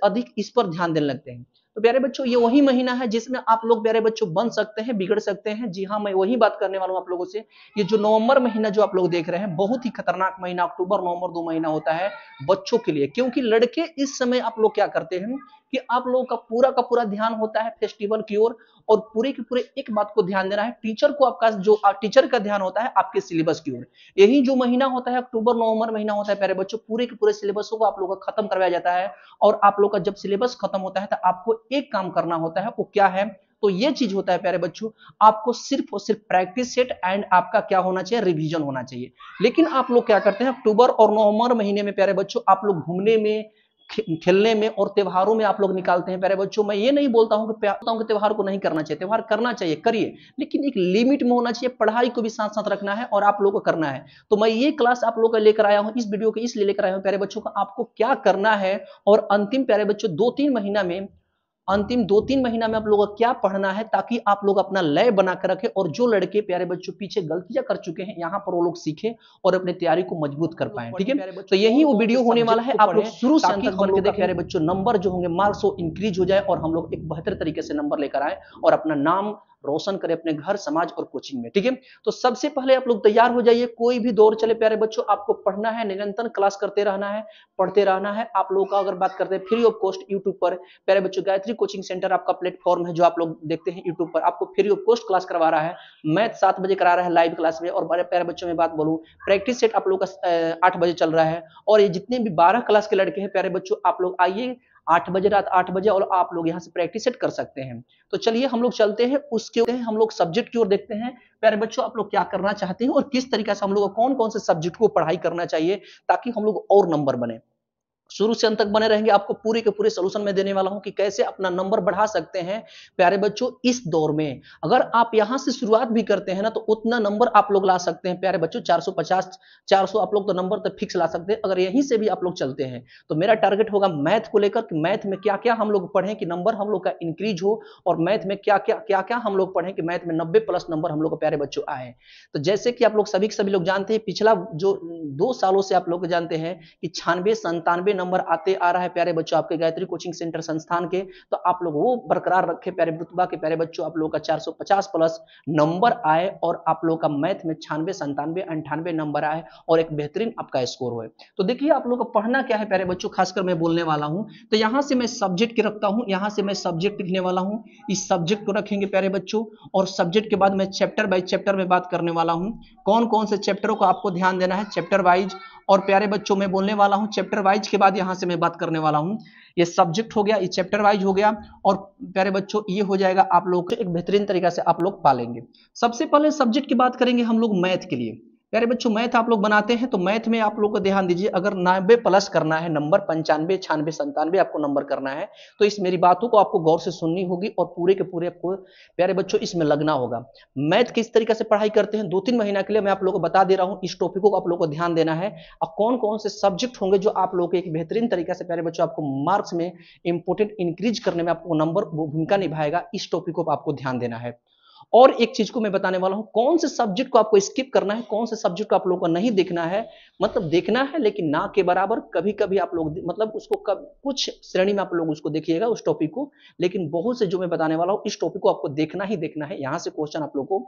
अधिक इस पर ध्यान देने लगते हैं। तो प्यारे बच्चों ये वही महीना है जिसमें आप लोग प्यारे बच्चों बन सकते हैं, बिगड़ सकते हैं। जी हाँ, मैं वही बात करने वाला हूँ आप लोगों से। ये जो नवंबर महीना जो आप लोग देख रहे हैं, बहुत ही खतरनाक महीना, अक्टूबर नवंबर 2 महीना होता है बच्चों के लिए, क्योंकि लड़के इस समय आप लोग क्या करते हैं कि आप लोगों का पूरा ध्यान होता है फेस्टिवल की ओर, और पूरे के पूरे एक बात को ध्यान देना है, टीचर को आपका जो टीचर का ध्यान होता है आपके सिलेबस की ओर। यही जो महीना होता है अक्टूबर नवंबर महीना होता है प्यारे बच्चों, पूरे के पूरे सिलेबस को आप लोगों का खत्म करवाया जाता है। और आप लोग का जब सिलेबस खत्म होता है तो आपको एक काम करना होता है, वो क्या है? तो ये चीज होता है प्यारे बच्चों, आपको सिर्फ और सिर्फ प्रैक्टिस सेट एंड आपका क्या होना चाहिए? रिवीजन होना चाहिए। लेकिन आप लोग क्या करते हैं अक्टूबर और नवंबर महीने में प्यारे बच्चों, आप लोग घूमने में, खेलने में और त्योहारों में आप लोग निकालते हैं प्यारे बच्चों। मैं ये नहीं बोलता हूं कि त्योहार को नहीं करना चाहिए, त्योहार करना चाहिए, करिए, लेकिन एक लिमिट में होना चाहिए। पढ़ाई को भी साथ साथ रखना है और आप लोगों को करना है। तो मैं ये क्लास आप लोगों को लेकर आया हूं, इस वीडियो को इसलिए लेकर आया हूं प्यारे बच्चों का, आपको क्या करना है और अंतिम प्यारे बच्चों 2-3 महीना में, अंतिम 2-3 महीना में आप लोगों को क्या पढ़ना है, ताकि आप लोग अपना लय बना कर रखें और जो लड़के प्यारे बच्चों पीछे गलतियां कर चुके हैं यहाँ पर वो लोग सीखें और अपनी तैयारी को मजबूत कर पाए। ठीक है, तो यही वो वीडियो होने वाला है, आप लोग शुरू से अंत तक बन के देखें प्यारे बच्चों। नंबर जो होंगे मार्क्स वो इंक्रीज हो जाए और हम लोग एक बेहतर तरीके से नंबर लेकर आए और अपना नाम रोशन करें अपने घर, समाज और कोचिंग में। ठीक है, तो सबसे पहले आप लोग तैयार हो जाइए, कोई भी दौर चले प्यारे बच्चों, आपको पढ़ना है, निरंतर क्लास करते रहना है, पढ़ते रहना है। आप लोगों का अगर बात करते हैं फ्री ऑफ कॉस्ट यूट्यूब पर प्यारे बच्चों गायत्री कोचिंग सेंटर आपका प्लेटफॉर्म है, जो आप लोग देखते हैं यूट्यूब पर, आपको फ्री ऑफ कॉस्ट क्लास करवा रहा है। मैथ 7 बजे करा रहा है लाइव क्लास में, और बड़े प्यारे बच्चों में बात बोलूं, प्रैक्टिस सेट आप लोग का 8 बजे चल रहा है। और ये जितने भी 12 क्लास के लड़के हैं प्यारे बच्चों, आप लोग आइए 8 बजे, रात 8 बजे, और आप लोग यहाँ से प्रैक्टिस सेट कर सकते हैं। तो चलिए हम लोग चलते हैं, उसके हम लोग सब्जेक्ट की ओर देखते हैं। प्यारे बच्चों आप लोग क्या करना चाहते हैं और किस तरीके से हम लोग कौन कौन से सब्जेक्ट को पढ़ाई करना चाहिए ताकि हम लोग और नंबर बने। शुरू से अंत तक बने रहेंगे, आपको पूरे के पूरे सॉल्यूशन में देने वाला हूं कि कैसे अपना नंबर बढ़ा सकते हैं प्यारे बच्चों इस दौर में। अगर आप यहां से शुरुआत भी करते हैं ना, तो उतना नंबर आप लोग ला सकते हैं प्यारे बच्चों, 450 400 आप लोग तो नंबर तक फिक्स ला सकते हैं अगर यहीं से भी आप लोग चलते हैं। तो मेरा टारगेट होगा मैथ को लेकर कि मैथ में क्या क्या हम लोग पढ़ें कि नंबर हम लोग का इंक्रीज हो, और मैथ में क्या क्या हम लोग पढ़ें कि मैथ में 90 प्लस नंबर हम लोग को प्यारे बच्चों आए। तो जैसे कि आप लोग सभी लोग जानते हैं, पिछला जो 2 सालों से आप लोग जानते हैं कि 96-97 नंबर आते आ रहा है प्यारे बच्चों आपके गायत्री कोचिंग सेंटर संस्थान के। तो आप लोग वो बरकरार रखे प्यारे रुतबा के प्यारे बच्चों, आप लोग का 450 प्लस नंबर आए और आप लोग का मैथ में 96-97-98 नंबर आए और एक बेहतरीन आपका स्कोर हो। तो देखिए आप लोग को पढ़ना क्या है प्यारे बच्चों, खासकर मैं बोलने वाला हूं। तो यहां से मैं सब्जेक्ट के रखता हूं, यहां से मैं सब्जेक्ट लिखने वाला हूं, इस सब्जेक्ट को रखेंगे प्यारे बच्चों, और सब्जेक्ट के बाद मैं चैप्टर बाय चैप्टर में बात करने वाला हूं। कौन कौन से चैप्टरों को आपको ध्यान देना है चैप्टर वाइज, और प्यारे बच्चों मैं बोलने वाला हूं चैप्टर वाइज के बाद यहां से मैं बात करने वाला हूं। ये सब्जेक्ट हो गया, ये चैप्टर वाइज हो गया, और प्यारे बच्चों ये हो जाएगा आप लोग एक बेहतरीन तरीका से आप लोग पालेंगे। सबसे पहले सब्जेक्ट की बात करेंगे हम लोग मैथ के लिए। प्यारे बच्चों मैथ आप लोग बनाते हैं तो मैथ में आप लोग को ध्यान दीजिए, अगर 90 प्लस करना है नंबर, 95 96 97 आपको नंबर करना है, तो इस मेरी बातों को आपको गौर से सुननी होगी और पूरे के पूरे आपको प्यारे बच्चों इसमें लगना होगा। मैथ किस तरीके से पढ़ाई करते हैं 2-3 महीना के लिए मैं आप लोगों को बता दे रहा हूं, इस टॉपिक को आप लोगों को ध्यान देना है। और कौन कौन से सब्जेक्ट होंगे जो आप लोगों के एक बेहतरीन तरीके से प्यारे बच्चों आपको मार्क्स में इंपोर्टेंट इंक्रीज करने में आपको नंबर भूमिका निभाएगा, इस टॉपिक को आपको ध्यान देना है। और एक चीज को मैं बताने वाला हूं, कौन से सब्जेक्ट को आपको स्किप करना है, कौन से सब्जेक्ट को आप लोगों को नहीं देखना है, मतलब देखना है लेकिन ना के बराबर। कभी कभी आप लोग मतलब उसको कुछ श्रेणी में आप लोग उसको देखिएगा उस टॉपिक को, लेकिन बहुत से जो मैं बताने वाला हूं इस टॉपिक को आपको देखना ही देखना है, यहां से क्वेश्चन आप लोग को।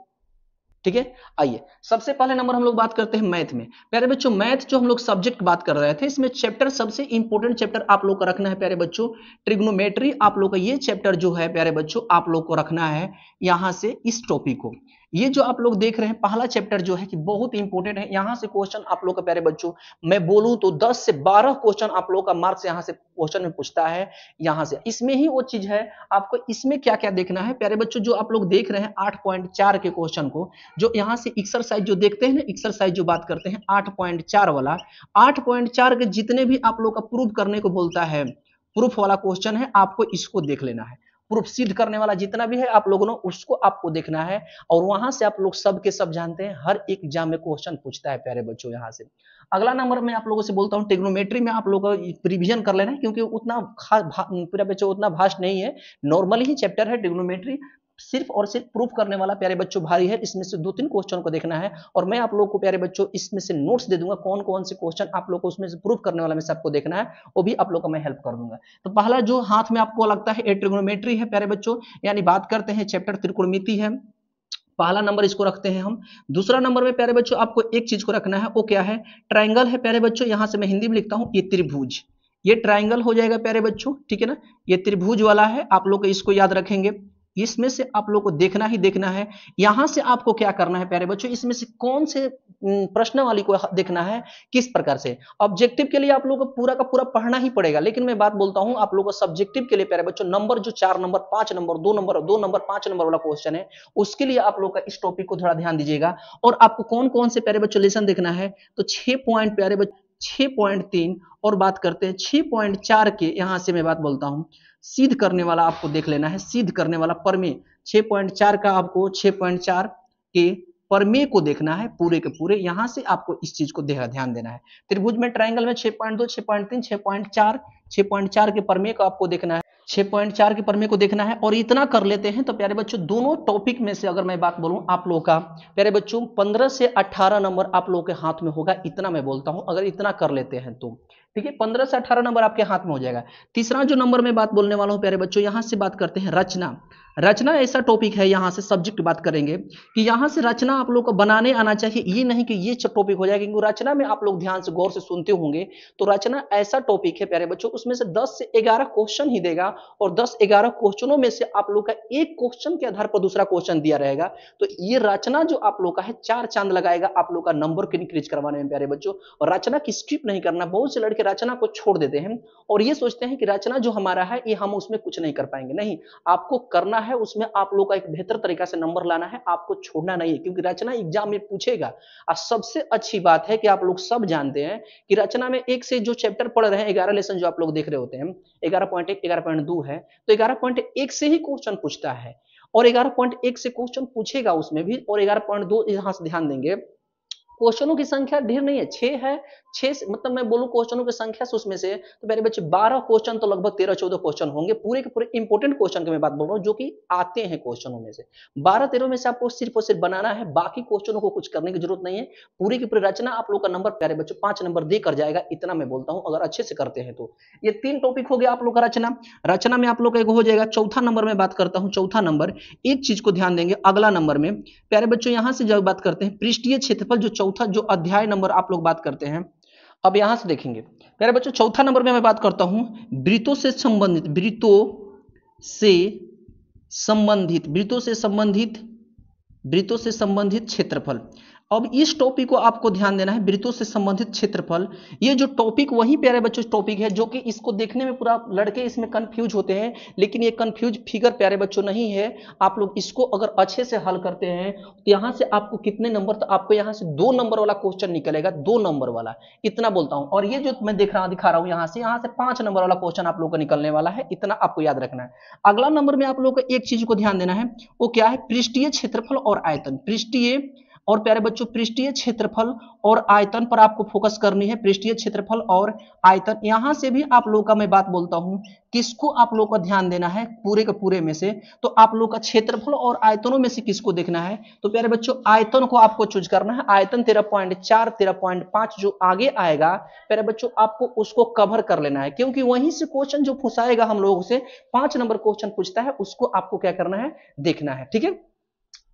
ठीक है, आइए सबसे पहले नंबर हम लोग बात करते हैं मैथ में। प्यारे बच्चों मैथ जो हम लोग सब्जेक्ट बात कर रहे थे, इसमें चैप्टर सबसे इंपॉर्टेंट चैप्टर आप लोग को रखना है प्यारे बच्चों ट्रिग्नोमेट्री। आप लोग का ये चैप्टर जो है प्यारे बच्चों आप लोग को रखना है यहां से इस टॉपिक को। ये जो आप लोग देख रहे हैं पहला चैप्टर जो है कि बहुत इंपॉर्टेंट है, यहां से क्वेश्चन आप लोग का प्यारे बच्चों मैं बोलूं तो 10 से 12 क्वेश्चन आप लोग का मार्क्स यहां से क्वेश्चन में पूछता है। यहां से इसमें ही वो चीज है, आपको इसमें क्या क्या देखना है प्यारे बच्चों, जो आप लोग देख रहे हैं 8.4 के क्वेश्चन को, जो यहां से एक्सरसाइज जो देखते हैं ना, एक्सरसाइज जो बात करते हैं 8.4 वाला, 8.4 के जितने भी आप लोग का प्रूफ करने को बोलता है, प्रूफ वाला क्वेश्चन है, आपको इसको देख लेना है। प्रूफ सिद्ध करने वाला जितना भी है आप लोगों ने उसको आपको देखना है, और वहां से आप लोग सब के सब जानते हैं हर एक एग्जाम में क्वेश्चन पूछता है प्यारे बच्चों यहां से। अगला नंबर मैं आप लोगों से बोलता हूं ट्रिग्नोमेट्री में आप लोगों को रिवीजन कर लेना है, क्योंकि उतना खास पूरा बच्चों उतना भास्ट नहीं है, नॉर्मल ही चैप्टर है ट्रिग्नोमेट्री। सिर्फ और सिर्फ प्रूफ करने वाला प्यारे बच्चों भारी है। इसमें से 2-3 क्वेश्चन को देखना है और मैं आप लोगों को प्यारे बच्चों इसमें से नोट्स दे दूंगा, कौन कौन से क्वेश्चन आप लोग को उसमें से प्रूफ करने वाला में से आपको देखना है, वो भी आप लोग को मैं हेल्प कर दूंगा। तो पहला जो हाथ में आपको लगता है ट्रिग्नोमेट्री है प्यारे बच्चों, यानी बात करते हैं चैप्टर त्रिकोणमिति है, पहला नंबर इसको रखते हैं हम। दूसरा नंबर में प्यारे बच्चों आपको एक चीज को रखना है, वो क्या है, ट्रायंगल है प्यारे बच्चों। यहां से मैं हिंदी में लिखता हूं, ये त्रिभुज, ये ट्रायंगल हो जाएगा प्यारे बच्चों, ठीक है ना, ये त्रिभुज वाला है, आप लोग इसको याद रखेंगे। इसमें से आप लोग को देखना ही देखना है। यहां से आपको क्या करना है प्यारे बच्चों, इसमें से कौन से प्रश्न वाली को देखना है, किस प्रकार से। ऑब्जेक्टिव के लिए आप लोग को पूरा का पूरा पढ़ना ही पड़ेगा, लेकिन मैं बात बोलता हूं आप लोग को सब्जेक्टिव के लिए प्यारे बच्चों, नंबर जो 4 number 5 number 2 number 2 number 5 number वाला क्वेश्चन है, उसके लिए आप लोग का इस टॉपिक को थोड़ा ध्यान दीजिएगा। और आपको कौन कौन से प्यारे बच्चों लेसन देखना है, तो 6 पॉइंट प्यारे बच्चों 6.3 और बात करते हैं 6.4 के, यहां से मैं बात बोलता हूं सिद्ध करने वाला आपको देख लेना है, सिद्ध करने वाला प्रमेय 6.4 का, आपको 6.4 के प्रमेय को देखना है पूरे के पूरे। यहां से आपको इस चीज को ध्यान देना है। त्रिभुज में ट्रायंगल में 6.2 6.3 6.4 के प्रमेय को आपको देखना है, 6.4 के प्रमेय को देखना है। और इतना कर लेते हैं तो प्यारे बच्चों दोनों टॉपिक में से अगर मैं बात बोलूं आप लोगों का प्यारे बच्चों 15 से 18 नंबर आप लोगों के हाथ में होगा, इतना मैं बोलता हूं, अगर इतना कर लेते हैं तो ठीक है, 15 से 18 नंबर आपके हाथ में हो जाएगा। तीसरा जो नंबर में बात बोलने वाला हूं प्यारे बच्चों, यहां से बात करते हैं रचना। रचना ऐसा टॉपिक है, यहां से सब्जेक्ट बात करेंगे कि यहां से रचना आप लोग को बनाने आना चाहिए, ये नहीं कि ये टॉपिक हो जाएगा, क्योंकि रचना में आप लोग ध्यान से गौर से सुनते होंगे तो रचना ऐसा टॉपिक है प्यारे बच्चों, उसमें से 10 से 11 क्वेश्चन ही देगा और 10-11 क्वेश्चनों में से आप लोग का एक क्वेश्चन के आधार पर दूसरा क्वेश्चन दिया रहेगा। तो ये रचना जो आप लोग का है 4 चांद लगाएगा आप लोग का नंबर को इंक्रीज करवाने में प्यारे बच्चों। और रचना की स्किप नहीं करना, बहुत से लड़के रचना को छोड़ देते हैं और ये सोचते हैं कि रचना जो हमारा है ये हम उसमें कुछ नहीं कर पाएंगे। नहीं, आपको करना है, उसमें आप लोग का एक बेहतर तरीका से नंबर लाना है, आपको छोड़ना नहीं है, क्योंकि रचना एग्जाम में पूछेगा। और सबसे अच्छी बात है कि आप लोग सब जानते हैं कि रचना में एक से जो चैप्टर पढ़ रहे हैं, 11 लेसन जो आप लोग देख रहे होते हैं, 11.1 11.2 है, तो 11.1 से ही क्वेश्चन पूछता है और 11.1 से क्वेश्चन पूछेगा उसमें भी, और 11.2 यहां से ध्यान देंगे क्वेश्चनों की संख्या ढेर नहीं है, 6 है। 6 मतलब मैं बोलूं क्वेश्चनों की संख्या से उसमें से तो मेरे बच्चे 12 क्वेश्चन तो लगभग 13-14 क्वेश्चन होंगे, पूरे के पूरे इंपॉर्टेंट क्वेश्चन की मैं बात बोल रहा हूं जो कि आते हैं क्वेश्चनों में से 12-13 में से आपको सिर्फ और सिर्फ बनाना है, बाकी क्वेश्चनों को कुछ करने की जरूरत नहीं है। पूरी की पूरी रचना आप लोग का नंबर प्यारे बच्चों 5 नंबर देकर जाएगा, इतना मैं बोलता हूं, अगर अच्छे से करते हैं तो। ये 3 टॉपिक हो गया आप लोग का रचना। रचना में आप लोग का एक हो जाएगा। चौथा नंबर में बात करता हूं, चौथा नंबर एक चीज को ध्यान देंगे, अगला नंबर में प्यारे बच्चों यहां से जब बात करते हैं पृष्ठीय क्षेत्रफल, जो चौथा जो अध्याय नंबर आप लोग बात करते हैं, अब यहां से देखेंगे प्यारे बच्चों चौथा नंबर में मैं बात करता हूं वृत्तों से संबंधित, वृत्तों से संबंधित क्षेत्रफल। अब इस टॉपिक को आपको ध्यान देना है, वृत्तों से संबंधित क्षेत्रफल। ये जो टॉपिक वही प्यारे बच्चों टॉपिक है जो कि इसको देखने में पूरा लड़के इसमें कंफ्यूज होते हैं, लेकिन ये कंफ्यूज फिगर प्यारे बच्चों नहीं है। आप लोग इसको अगर अच्छे से हल करते हैं तो यहां से आपको कितने नंबर, तो आपको यहां से 2 नंबर वाला क्वेश्चन निकलेगा, 2 नंबर वाला, इतना बोलता हूं। और ये जो मैं दिखा रहा हूं यहां से 5 नंबर वाला क्वेश्चन आप लोग को निकलने वाला है, इतना आपको याद रखना है। अगला नंबर में आप लोग को एक चीज को ध्यान देना है, वो क्या है, पृष्ठीय क्षेत्रफल और आयतन। पृष्ठीय और प्यारे बच्चों पृष्ठीय क्षेत्रफल और आयतन पर आपको फोकस करनी है, पृष्ठीय क्षेत्रफल और आयतन। यहां से भी आप लोग का मैं बात बोलता हूं, किसको आप लोग का ध्यान देना है पूरे के पूरे में से, तो आप लोग का क्षेत्रफल और आयतनों में से किसको देखना है, तो प्यारे बच्चों आयतन को आपको चूज करना है। आयतन 13.4 13.5 जो आगे आएगा प्यारे बच्चों आपको उसको कवर कर लेना है, क्योंकि वहीं से क्वेश्चन जो फंसाएगा हम लोगों से 5 नंबर क्वेश्चन पूछता है, उसको आपको क्या करना है, देखना है, ठीक है।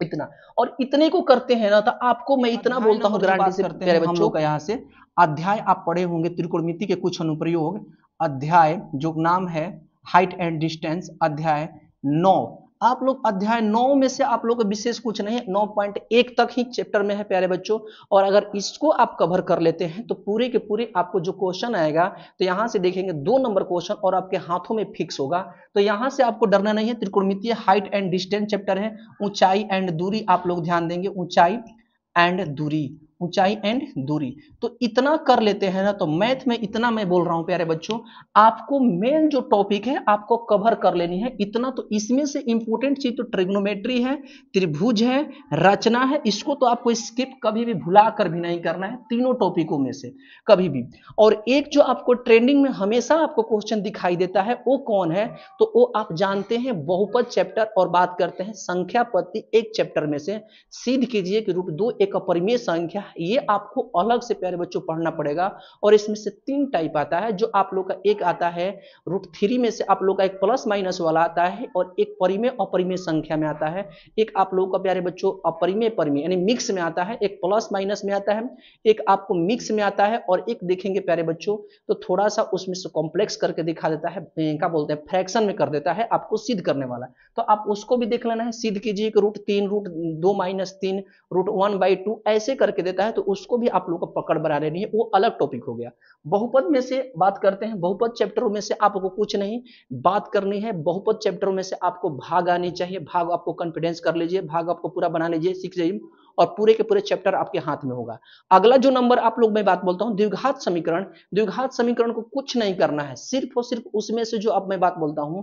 इतना और इतने को करते हैं ना, तो आपको मैं इतना बोलता हूं गारंटी से प्यारे बच्चों, हम लोग का यहां से अध्याय आप पढ़े होंगे त्रिकोणमिति के कुछ अनुप्रयोग, अध्याय जो नाम है हाइट एंड डिस्टेंस, अध्याय 9। आप लोग अध्याय 9 में से आप लोग विशेष कुछ नहीं, 9.1 तक ही चैप्टर में है प्यारे बच्चों। और अगर इसको आप कवर कर लेते हैं तो पूरे के पूरे आपको जो क्वेश्चन आएगा, तो यहां से देखेंगे 2 नंबर क्वेश्चन और आपके हाथों में फिक्स होगा। तो यहां से आपको डरना नहीं है। त्रिकोणमितीय हाइट एंड डिस्टेंस चैप्टर है, ऊंचाई एंड दूरी आप लोग ध्यान देंगे, ऊंचाई एंड दूरी, ऊंचाई एंड दूरी। तो इतना कर लेते हैं ना, तो मैथ में इतना मैं बोल रहा हूं प्यारे बच्चों, आपको मेन जो टॉपिक है आपको कवर कर लेनी है इतना। तो इसमें से इंपॉर्टेंट चीज तो ट्रिग्नोमेट्री है, त्रिभुज है, रचना है, इसको तो आपको स्किप कभी भी भुला कर भी नहीं करना है, तीनों टॉपिकों में से कभी भी। और एक जो आपको ट्रेंडिंग में हमेशा आपको क्वेश्चन दिखाई देता है वो कौन है, तो वो आप जानते हैं बहुपद चैप्टर, और बात करते हैं संख्या पद्धति एक चैप्टर में से। सिद्ध कीजिए कि रूट 2 एक अपरिमेय संख्या, ये आपको अलग से प्यारे बच्चों पढ़ना पड़ेगा। और इसमें से 3 टाइप आता है, जो आप लोग का एक आता है रूट 3 में से आप लोग का एक प्लस माइनस वाला आता है, और एक परिमेय अपरिमेय संख्या में आता है। एक आप लोगों का प्यारे बच्चों अपरिमेय परिमेय यानी मिक्स में आता है, एक प्लस माइनस में आता है, एक आपको मिक्स में आता है, और एक देखेंगे प्यारे बच्चों तो थोड़ा सा उसमें से कॉम्प्लेक्स करके दिखा देता है, क्या बोलते हैं फ्रैक्शन में कर देता है आपको सिद्ध करने वाला। तो आप उसको भी देख लेना है। सिद्ध कीजिए कि रूट 3 रूट 2 माइनस 3 रूट 1/2 ऐसे करके देता है, तो उसको भी आप लोग को पकड़ बना लेनी है, वो अलग टॉपिक हो गया। बहुपद में से बात करते हैं, बहुपद चैप्टरों में से आपको कुछ नहीं बात करनी है, बहुपद चैप्टरों में से आपको भाग आनी चाहिए, भाग आपको कॉन्फिडेंस कर लीजिए, भाग आपको पूरा बना लीजिए, सीख जाइए, और पूरे के पूरे चैप्टर आपके हाथ में होगा। अगला जो नंबर आप लोग मैं बात बोलता हूं द्विघात समीकरण, द्विघात समीकरण को कुछ नहीं करना है, सिर्फ और सिर्फ उसमें से जो अब मैं बात बोलता हूं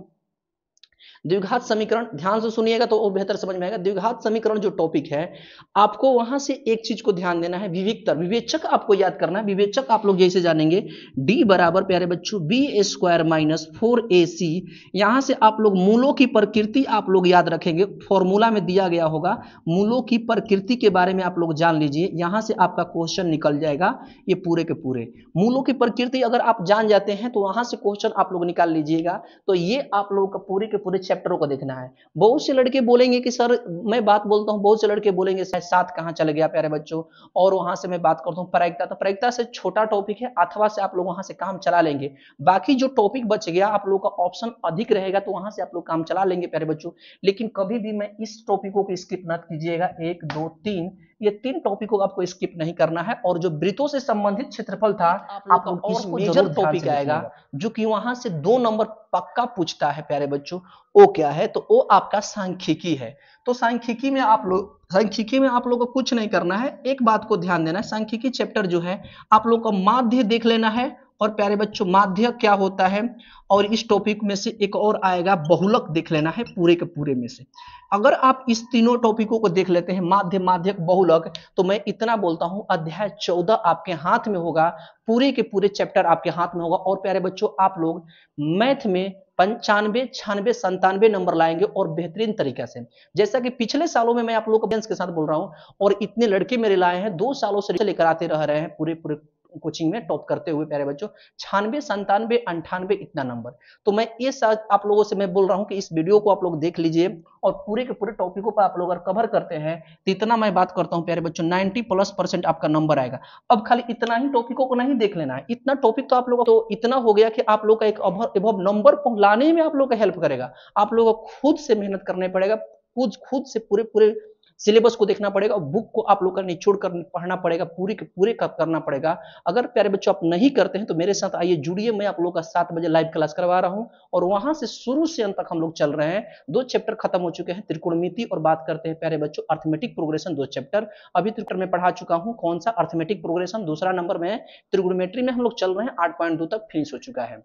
द्विघात समीकरण, ध्यान से सुनिएगा तो और बेहतर समझ में आएगा। द्विघात समीकरण जो टॉपिक है, आपको वहां से एक चीज को ध्यान देना है, विविक्तर विवेचक आपको याद करना है। विवेचक आप लोग जैसे जानेंगे d बराबर प्यारे बच्चों b² माइनस 4ac, यहां से आप लोग मूलों की प्रकृति आप लोग याद रखेंगे, फॉर्मूला में दिया गया होगा, मूलों की प्रकृति के बारे में आप लोग जान लीजिए, यहां से आपका क्वेश्चन निकल जाएगा। ये पूरे के पूरे मूलों की प्रकृति अगर आप जान जाते हैं तो वहां से क्वेश्चन आप लोग निकाल लीजिएगा। तो ये आप लोगों का पूरे के पूरे चैप्टरों को देखना है। बहुत से लड़के बोलेंगे कि सर मैं बात बोलता हूं, बहुत से लड़के बोलेंगे सर 7 कहां चले गया प्यारे बच्चों, और वहां से मैं बात करता हूं प्रायिकता, तो प्रायिकता से छोटा टॉपिक है, अथवा से आप लोग वहां से काम चला लेंगे। बाकी जो टॉपिक बच गया आप लोग का ऑप्शन अधिक रहेगा, तो वहां से आप लोग काम चला लेंगे प्यारे बच्चों। लेकिन कभी भी मैं इस टॉपिकों को स्किप मत कीजिएगा, 1 2 3 ये 3 टॉपिकों को आपको स्किप नहीं करना है। और जो वृत्तों से संबंधित क्षेत्रफल था आप लोग और मेजर टॉपिक आएगा, जो कि वहां से 2 नंबर पक्का पूछता है प्यारे बच्चों, वो क्या है, तो वो आपका सांख्यिकी है। तो सांख्यिकी में आप लोग को कुछ नहीं करना है, एक बात को ध्यान देना है, सांख्यिकी चैप्टर जो है आप लोग को माध्य देख लेना है, और प्यारे बच्चों माध्य क्या होता है, और इस टॉपिक में से एक और आएगा बहुलक देख लेना है पूरे के पूरे में से। अगर आप इस तीनों टॉपिकों को देख लेते हैं माध्य, माध्यक, बहुलक, तो मैं इतना बोलता हूं अध्याय 14 आपके हाथ में होगा, पूरे के पूरे चैप्टर आपके हाथ में होगा। और प्यारे बच्चों आप लोग मैथ में 95 96 97 नंबर लाएंगे, और बेहतरीन तरीके से, जैसा कि पिछले सालों में मैं आप लोगों को के साथ बोल रहा हूं, और इतने लड़के मेरे लाए हैं 2 सालों से लेकर आते रह रहे हैं पूरे पूरे कोचिंग में टॉप करते हुए प्यारे बच्चों, 96 97 98 इतना नंबर। तो मैं ये आप लोगों से मैं बोल रहा हूं कि इस वीडियो को आप लोग देख लीजिए, और पूरे के पूरे टॉपिकों पर आप लोग अगर कवर करते हैं तो इतना मैं बात करता हूं प्यारे बच्चों 90+% आपका नंबर आएगा। अब खाली इतना ही टॉपिकों को नहीं देख लेना है, इतना टॉपिक तो आप लोग तो इतना हो गया कि आप लोग का एक अबव नंबर लाने में आप लोग का हेल्प करेगा। आप लोग को खुद से मेहनत करने पड़ेगा, खुद से पूरे पूरे सिलेबस को देखना पड़ेगा, बुक को आप लोग का निचोड़ कर पढ़ना पड़ेगा, पूरी के पूरे करना पड़ेगा। अगर प्यारे बच्चों आप नहीं करते हैं तो मेरे साथ आइए जुड़िए, मैं आप लोग का 7 बजे लाइव क्लास करवा रहा हूं, और वहां से शुरू से अंत तक हम लोग चल रहे हैं। 2 चैप्टर खत्म हो चुके हैं, त्रिकोणमिति और बात करते हैं प्यारे बच्चों अर्थमेटिक प्रोग्रेशन, 2 चैप्टर अभी त्रिकोण में पढ़ा चुका हूं। कौन सा? Arithmetic progression. दूसरा नंबर में त्रिकोणमेट्री में हम लोग चल रहे हैं, 8.2 तक फिनिश हो चुका है।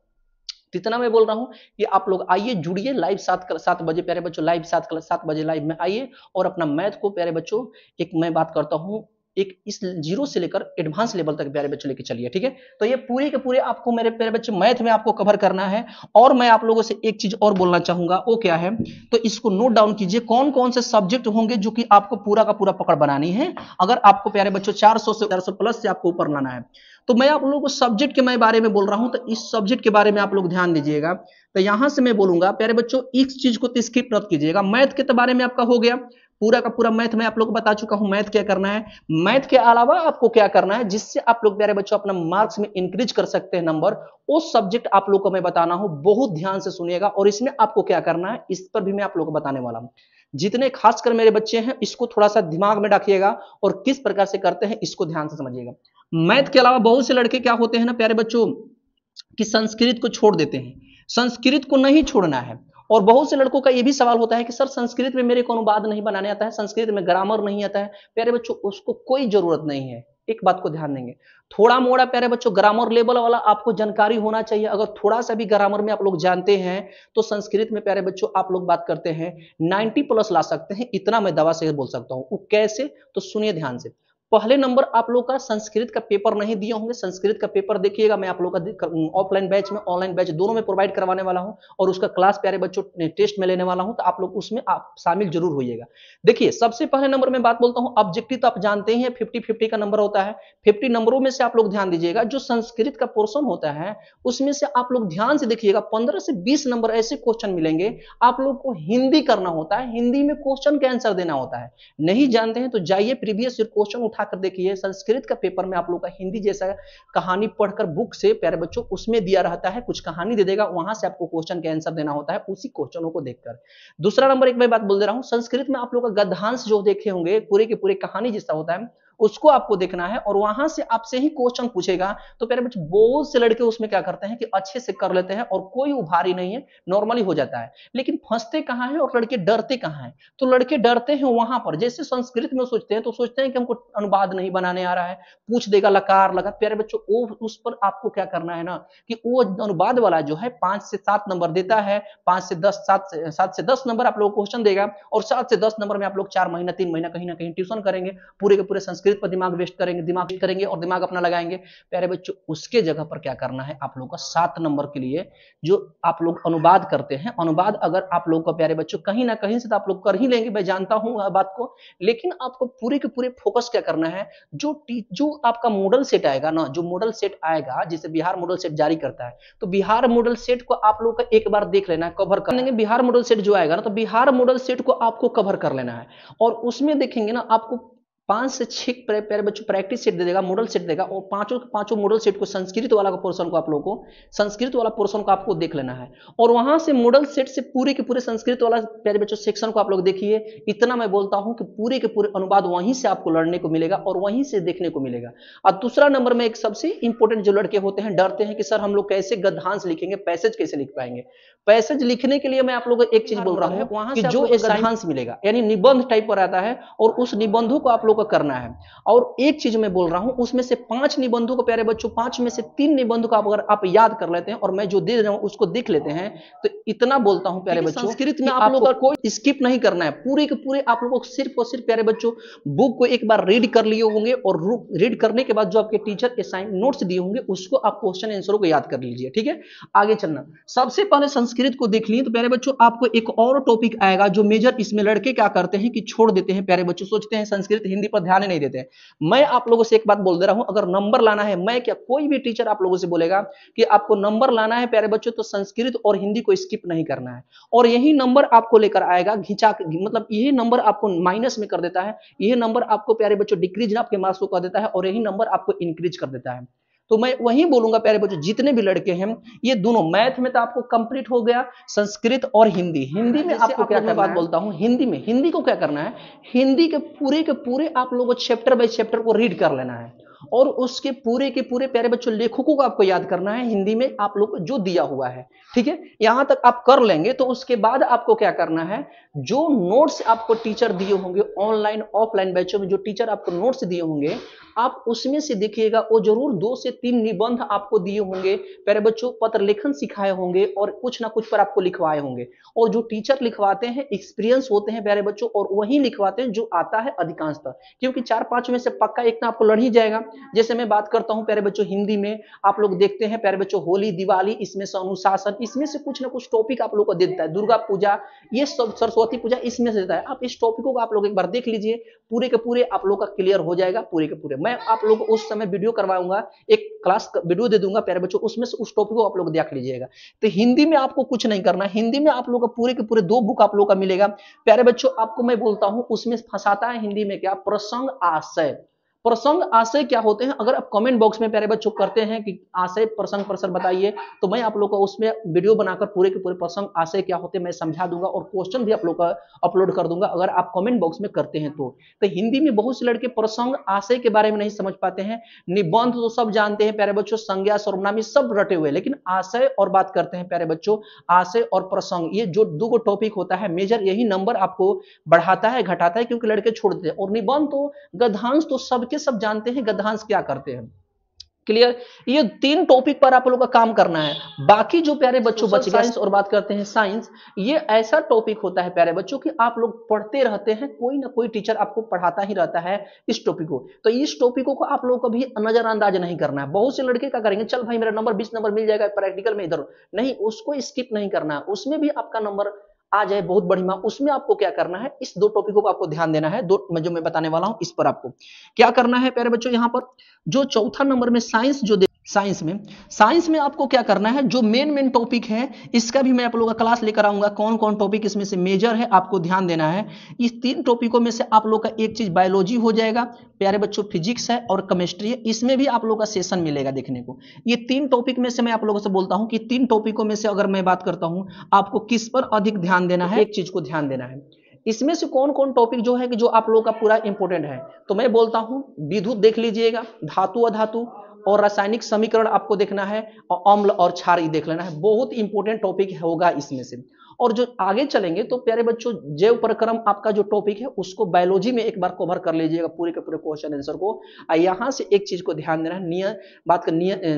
इतना मैं बोल रहा हूं कि आप लोग आइए जुड़िए लाइव 7 बजे प्यारे बच्चों, लाइव 7 बजे लाइव में आइए, और अपना मैथ को प्यारे बच्चों एक मैं बात करता हूं एक इस 0 से लेकर एडवांस लेवल तक प्यारे बच्चों लेके चलिए, ठीक है। तो ये पूरे के पूरे आपको मेरे प्यारे बच्चों मैथ में आपको कवर करना है। और मैं आप लोगों से एक चीज और बोलना चाहूंगा, वो क्या है, तो इसको नोट डाउन कीजिए, कौन कौन से सब्जेक्ट होंगे जो कि आपको पूरा का पूरा पकड़ बनानी है। अगर आपको प्यारे बच्चों 400 से 400 प्लस से आपको ऊपर लाना है, तो मैं आप लोगों को सब्जेक्ट के मैं बारे में बोल रहा हूं, तो इस सब्जेक्ट के बारे में आप लोग ध्यान दीजिएगा। तो यहां से मैं बोलूंगा प्यारे बच्चों इस चीज को तो स्किप मत कीजिएगा। मैथ के बारे में आपका हो गया, पूरा का पूरा मैथ में आप लोग को बता चुका हूं मैथ क्या करना है। मैथ के अलावा आपको क्या करना है जिससे आप लोग प्यारे बच्चों अपना मार्क्स में इंक्रीज कर सकते हैं नंबर, उस सब्जेक्ट आप लोग को मैं बताना हूं, बहुत ध्यान से सुनिएगा। और इसमें आपको क्या करना है इस पर भी मैं आप लोग को बताने वाला हूं। जितने खासकर मेरे बच्चे हैं इसको थोड़ा सा दिमाग में रखिएगा, और किस प्रकार से करते हैं इसको ध्यान से समझिएगा। मैथ के अलावा बहुत से लड़के क्या होते हैं ना प्यारे बच्चों कि संस्कृत को छोड़ देते हैं, संस्कृत को नहीं छोड़ना है। और बहुत से लड़कों का यह भी सवाल होता है कि सर संस्कृत में मेरे को अनुवाद नहीं बनाने आता है, संस्कृत में ग्रामर नहीं आता है। प्यारे बच्चों उसको कोई जरूरत नहीं है, एक बात को ध्यान देंगे, थोड़ा मोड़ा प्यारे बच्चों ग्रामर लेवल वाला आपको जानकारी होना चाहिए। अगर थोड़ा सा भी ग्रामर में आप लोग जानते हैं तो संस्कृत में प्यारे बच्चों आप लोग बात करते हैं 90 प्लस ला सकते हैं, इतना मैं दावा से बोल सकता हूं। वो कैसे, तो सुनिए ध्यान से। पहले नंबर आप लोग का संस्कृत का पेपर नहीं दिए होंगे, संस्कृत का पेपर देखिएगा, मैं आप लोग का ऑफलाइन बैच में ऑनलाइन बैच दोनों में प्रोवाइड करवाने वाला हूं और उसका क्लास प्यारे बच्चों टेस्ट में लेने वाला हूं, तो आप लोग उसमें आप शामिल जरूर होइएगा। देखिए सबसे पहले नंबर में बात बोलता हूं, ऑब्जेक्टिव तो आप जानते ही हैं 50-50 का नंबर होता है। 50 नंबरों में से आप लोग ध्यान दीजिएगा, जो संस्कृत का पोर्शन होता है उसमें से आप लोग ध्यान से देखिएगा 15 से 20 नंबर ऐसे क्वेश्चन मिलेंगे। आप लोग को हिंदी करना होता है, हिंदी में क्वेश्चन का आंसर देना होता है। नहीं जानते हैं तो जाइए प्रीवियस ईयर क्वेश्चन उठाकर देखिए, संस्कृत का पेपर में आप लोग का हिंदी जैसा कहानी पढ़कर बुक से प्यारे बच्चों उसमें दिया रहता है, कुछ कहानी दे देगा, वहां से आपको क्वेश्चन का आंसर देना होता है उसी क्वेश्चनों को देखकर। दूसरा नंबर एक मैं बात बोल दे रहा हूं, संस्कृत में आप लोग का गद्यांश जो देखे होंगे पूरे के पूरे कहानी जैसा होता है उसको आपको देखना है और वहां से आपसे ही क्वेश्चन पूछेगा। तो प्यारे बच्चों बहुत से लड़के उसमें क्या करते हैं कि अच्छे से कर लेते हैं और कोई उभारी नहीं है, नॉर्मली हो जाता है। लेकिन फंसते कहां है और लड़के डरते कहां है, तो लड़के डरते हैं वहां पर, जैसे संस्कृत में सोचते हैं तो सोचते हैं कि हमको अनुवाद नहीं बनाने आ रहा है, पूछ देगा लकार लगा। प्यारे बच्चों वो उस पर आपको क्या करना है ना कि वो अनुवाद वाला जो है 5 से 7 नंबर देता है, 5 से 10 7 से 10 नंबर आप लोग क्वेश्चन देगा और 7 से 10 नंबर में आप लोग 4 महीना 3 महीना कहीं ना कहीं ट्यूशन करेंगे, पूरे के पूरे संस्कृत पर दिमाग वेस्ट करेंगे और दिमाग अपना लगाएंगे। प्यारे बच्चों उसके जगह पर क्या करना है आप लोग का 7 नंबर के लिए जो आप लोग अनुवाद करते हैं, अनुवाद अगर आप लोग का प्यारे बच्चों कहीं ना कहीं से तो आप लोग कर ही लेंगे, मैं जानता हूं बात को, लेकिन आपको पूरे के पूरे फोकस क्या करना है, जो आपका मॉडल सेट आएगा ना, जो मॉडल सेट आएगा जैसे बिहार मॉडल सेट जारी करता है, तो बिहार मॉडल सेट को आप लोग का एक बार देख लेना है, कवर कर लेंगे। बिहार मॉडल सेट जो आएगा ना, तो बिहार मॉडल सेट को आपको कवर कर लेना है और उसमें देखेंगे ना आपको 5 से 6 प्यारे बच्चों प्रैक्टिस सेट दे देगा, मॉडल सेट देगा और पांचों मॉडल सेट को संस्कृत वाला पोर्शन को आप लोगों को संस्कृत वाला पोर्शन को आपको देख लेना है और वहां से मॉडल सेट से पूरे के पूरे संस्कृत वाला प्यारे बच्चों सेक्शन को आप लोग देखिए। इतना मैं बोलता हूं कि पूरे के पूरे अनुवाद वहीं से आपको लड़ने को मिलेगा और वहीं से देखने को मिलेगा। और दूसरा नंबर में एक सबसे इंपॉर्टेंट जो लड़के होते हैं डरते हैं कि सर हम लोग कैसे गद्यांश लिखेंगे, पैसेज कैसे लिख पाएंगे। पैसेज लिखने के लिए मैं आप लोगों को एक चीज बोल रहा हूं वहां कि जो गद्यांश मिलेगा यानी निबंध टाइप पर आता है और उस निबंधों को आप लोग को करना है। और एक चीज मैं बोल रहा हूं उसमें से 5 निबंधों को प्यारे बच्चों 5 में से 3 निबंधों को अगर आप याद कर लेते हैं और मैं जो दे रहा हूं उसको देख लेते हैं तो इतना बोलता हूं प्यारे बच्चों संस्कृत में आप लोग का कोई स्किप नहीं करना है, पूरे के पूरे आप लोगों को सिर्फ और सिर्फ प्यारे बच्चों बुक को एक बार रीड कर लिए होंगे और रीड करने के बाद जो आपके टीचर असाइन नोट्स दिए होंगे उसको आप क्वेश्चन आंसरों को याद कर लीजिए। ठीक है, आगे चलना। सबसे पहले संस्कृत को देख लिए तो प्यारे बच्चों आपको एक और टॉपिक आएगा जो मेजर इसमें लड़के क्या करते हैं कि छोड़ देते हैं प्यारे बच्चों, सोचते हैं संस्कृत हिंदी पर ध्यान ही नहीं देते हैं। मैं आप लोगों से एक बात बोल दे रहा हूं, अगर नंबर लाना है, मैं क्या कोई भी टीचर आप लोगों से बोलेगा कि आपको नंबर लाना है प्यारे बच्चों तो संस्कृत और हिंदी को स्किप नहीं करना है और यही नंबर आपको लेकर आएगा घिंचा, मतलब यही नंबर आपको माइनस में कर देता है, यही नंबर आपको प्यारे बच्चों डिक्रीज आपके मार्क्स को कर देता है और यही नंबर आपको इंक्रीज कर देता है। तो मैं वही बोलूंगा प्यारे बच्चों जितने भी लड़के हैं ये दोनों, मैथ में तो आपको कंप्लीट हो गया, संस्कृत और हिंदी में आपको क्या करना बात बोलता हूं, हिंदी को क्या करना है, हिंदी के पूरे आप लोगों को चैप्टर बाय चैप्टर को रीड कर लेना है और उसके पूरे के पूरे प्यारे बच्चों लेखकों को आपको याद करना है हिंदी में आप लोग जो दिया हुआ है। ठीक है, यहां तक आप कर लेंगे तो उसके बाद आपको क्या करना है, जो नोट्स आपको टीचर दिए होंगे ऑनलाइन ऑफलाइन बैचों में जो टीचर आपको नोट्स दिए होंगे आप उसमें से देखिएगा, वो जरूर 2 से 3 निबंध आपको दिए होंगे प्यारे बच्चों, पत्र लेखन सिखाए होंगे और कुछ ना कुछ पर आपको लिखवाए होंगे और जो टीचर लिखवाते हैं एक्सपीरियंस होते हैं प्यारे बच्चों और वही लिखवाते हैं जो आता है अधिकांशतः, क्योंकि 4-5 में से पक्का एक ना आपको लड़ ही जाएगा। जैसे मैं बात करता हूं प्यारे बच्चों हिंदी में आप लोग देखते हैं प्यारे बच्चों होली दिवाली, इसमें से अनुशासन, इसमें से कुछ ना कुछ टॉपिक आप लोग को देता है, दुर्गा पूजा, ये सब सरस्वती पूजा इसमें से देता है। आप इस टॉपिकों को आप लोग एक बार देख लीजिए, पूरे के पूरे आप लोग का क्लियर हो जाएगा पूरे के पूरे। मैं आप लोग को उस समय वीडियो करवाऊंगा, एक क्लास वीडियो दे दूंगा प्यारे बच्चों, उसमें से उस टॉपिक को आप लोग देख लीजिएगा। तो हिंदी में आपको कुछ नहीं करना, हिंदी में आप लोग का पूरे के पूरे 2 बुक आप लोग का मिलेगा प्यारे बच्चों। आपको मैं बोलता हूं उसमें फंसाता है हिंदी में क्या, प्रसंग आशय। प्रसंग आशय क्या होते हैं, अगर आप कमेंट बॉक्स में प्यारे बच्चों करते हैं कि आशय प्रसंग पर सर बताइए तो मैं आप लोग को उसमें वीडियो बनाकर पूरे के पूरे प्रसंग आशय क्या होते हैं मैं समझा दूंगा और क्वेश्चन भी आप लोग का अपलोड कर दूंगा अगर आप कमेंट बॉक्स में करते हैं तो हिंदी में बहुत से लड़के प्रसंग आशय के बारे में नहीं समझ पाते हैं। निबंध तो सब जानते हैं प्यारे बच्चों, संज्ञा सर्वनामी सब रटे हुए, लेकिन आशय और बात करते हैं प्यारे बच्चों, आशय और प्रसंग ये जो 2 टॉपिक होता है मेजर, यही नंबर आपको बढ़ाता है घटाता है क्योंकि लड़के छोड़ देते हैं। और निबंध तो गद्यांश तो सब के सब जानते हैं गद्यांश क्या करते हैं। क्लियर। ये 3 टॉपिक पर आप लोगों का काम करना है। बाकी जो प्यारे बच्चों बच गया, और बात करते हैं साइंस। ये ऐसा टॉपिक होता है प्यारे बच्चों कि आप लोग पढ़ते रहते हैं, कोई ना कोई टीचर आपको पढ़ाता ही रहता है इस टॉपिक को। तो इस टॉपिकों को आप लोगों को भी नजरअंदाज नहीं करना है। बहुत से लड़के क्या करेंगे, चल भाई मेरा नंबर 20 नंबर मिल जाएगा प्रैक्टिकल में, इधर नहीं, उसको स्किप नहीं करना है। उसमें भी आपका नंबर आ जाए बहुत बढ़िया, उसमें आपको क्या करना है, इस 2 टॉपिकों को आपको ध्यान देना है। जो मैं बताने वाला हूं इस पर आपको क्या करना है प्यारे बच्चों। यहां पर जो चौथा नंबर में साइंस जो साइंस में आपको क्या करना है, जो मेन टॉपिक है इसका भी मैं आप लोगों का क्लास लेकर आऊंगा। कौन कौन टॉपिक इसमें से मेजर है आपको ध्यान देना है। इस 3 टॉपिकों में से आप लोग का एक चीज बायोलॉजी हो जाएगा प्यारे बच्चों, फिजिक्स है और केमिस्ट्री है। इसमें भी आप लोगों का सेशन मिलेगा देखने को। ये 3 टॉपिक में से मैं आप लोगों से बोलता हूं कि 3 टॉपिकों में से अगर मैं बात करता हूं आपको किस पर अधिक ध्यान देना है, एक चीज को ध्यान देना है। इसमें से कौन कौन टॉपिक जो है कि जो आप लोगों का पूरा इंपॉर्टेंट है, तो मैं बोलता हूं विद्युत देख लीजिएगा, धातु अधातु और रासायनिक समीकरण आपको देखना है, और अम्ल और क्षार देख लेना है। बहुत इंपॉर्टेंट टॉपिक होगा इसमें से। और जो आगे चलेंगे तो प्यारे बच्चों जैव प्रक्रम आपका जो टॉपिक है उसको बायोलॉजी में एक बार कवर कर लीजिएगा पूरे के पूरे क्वेश्चन आंसर को। यहां से एक चीज को ध्यान देना है,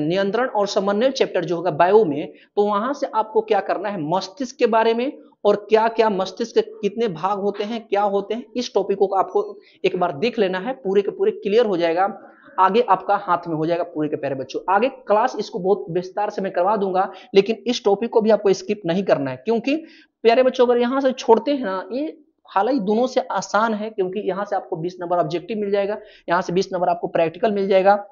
नियंत्रण और समन्वय चैप्टर जो होगा बायो में, तो वहां से आपको क्या करना है, मस्तिष्क के बारे में और क्या क्या मस्तिष्क के कितने भाग होते हैं, क्या होते हैं, इस टॉपिकों को आपको एक बार देख लेना है। पूरे के पूरे क्लियर हो जाएगा, आगे आपका हाथ में हो जाएगा पूरे के प्यारे बच्चों। आगे क्लास इसको बहुत विस्तार से मैं करवा दूंगा, लेकिन इस टॉपिक को भी आपको स्किप नहीं करना है, क्योंकि प्यारे बच्चों अगर यहां से छोड़ते हैं ना, ये हालांकि दोनों से आसान है, क्योंकि यहां से आपको 20 नंबर ऑब्जेक्टिव मिल जाएगा, यहां से 20 नंबर आपको प्रैक्टिकल मिल जाएगा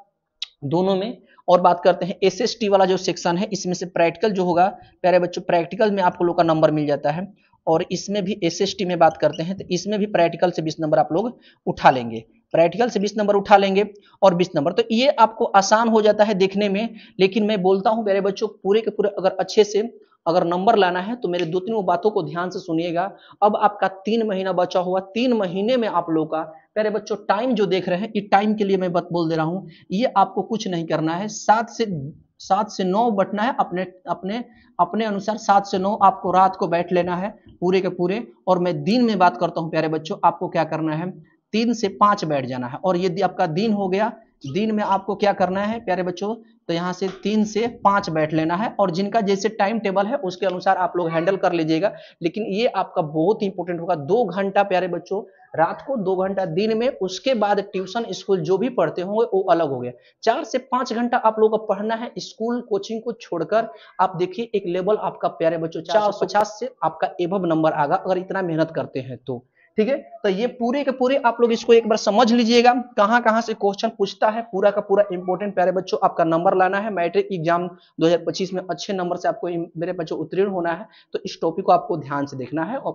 दोनों में। और बात करते हैं एसएसटी वाला जो सेक्शन है, इसमें से प्रैक्टिकल जो होगा प्यारे बच्चों, प्रैक्टिकल में आप लोग का नंबर मिल जाता है। और इसमें भी एसएसटी में बात करते हैं तो इसमें भी प्रैक्टिकल से 20 नंबर आप लोग उठा लेंगे, प्रैक्टिकल से 20 नंबर उठा लेंगे और 20 नंबर, तो ये आपको आसान हो जाता है देखने में। लेकिन मैं बोलता हूं मेरे बच्चों पूरे के पूरे अगर अच्छे से अगर नंबर लाना है तो मेरे 2-3 बातों को ध्यान से सुनिएगा। अब आपका 3 महीना बचा हुआ, 3 महीने में आप लोग का प्यारे बच्चों टाइम जो देख रहे हैं, इस टाइम के लिए मैं बोल दे रहा हूं, ये आपको कुछ नहीं करना है। 7 से 9 बैठना है, अपने अपने अपने अनुसार 7 से 9 आपको रात को बैठ लेना है पूरे के पूरे। और मैं दिन में बात करता हूं प्यारे बच्चों, आपको क्या करना है, 3 से 5 बैठ जाना है। और यदि आपका दिन हो गया, दिन में आपको क्या करना है प्यारे बच्चों, तो यहाँ से 3 से 5 बैठ लेना है। और जिनका जैसे टाइम टेबल है उसके अनुसार आप लोग हैंडल कर लीजिएगा। लेकिन ये आपका बहुत इंपॉर्टेंट होगा, 2 घंटा प्यारे बच्चों रात को, 2 घंटा दिन में, उसके बाद ट्यूशन स्कूल जो भी पढ़ते होंगे वो अलग हो गया। 4 से 5 घंटा आप लोगों को पढ़ना है स्कूल कोचिंग को छोड़कर। आप देखिए एक लेवल आपका प्यारे बच्चों 450 से आपका एबव नंबर आएगा अगर इतना मेहनत करते हैं तो, ठीक है। तो ये पूरे के पूरे आप लोग इसको एक बार समझ लीजिएगा, कहां कहां से क्वेश्चन पूछता है, पूरा का पूरा इंपॉर्टेंट प्यारे बच्चों आपका नंबर लाना है। मैट्रिक एग्जाम 2025 में अच्छे नंबर से आपको मेरे बच्चों उत्तीर्ण होना है, तो इस टॉपिक को आपको ध्यान से देखना है और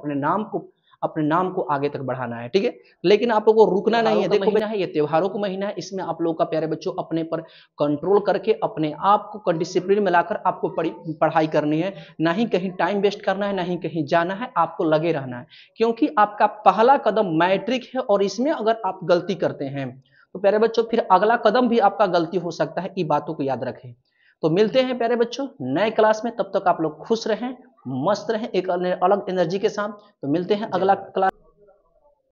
अपने नाम को आगे तक बढ़ाना है, ठीक है। लेकिन आप लोगों को रुकना नहीं है। देखो महीना है, ये त्योहारों का महीना है, इसमें आप लोगों का प्यारे बच्चों अपने पर कंट्रोल करके अपने आप को डिसिप्लिन में लाकर आपको पढ़ाई करनी है। ना ही कहीं टाइम वेस्ट करना है, ना ही कहीं जाना है, आपको लगे रहना है। क्योंकि आपका पहला कदम मैट्रिक है और इसमें अगर आप गलती करते हैं तो प्यारे बच्चों फिर अगला कदम भी आपका गलती हो सकता है, ये बातों को याद रखें। तो मिलते हैं प्यारे बच्चों नए क्लास में, तब तक आप लोग खुश रहें, मस्त रहें, एक अलग एनर्जी के साथ। तो मिलते हैं अगला क्लास।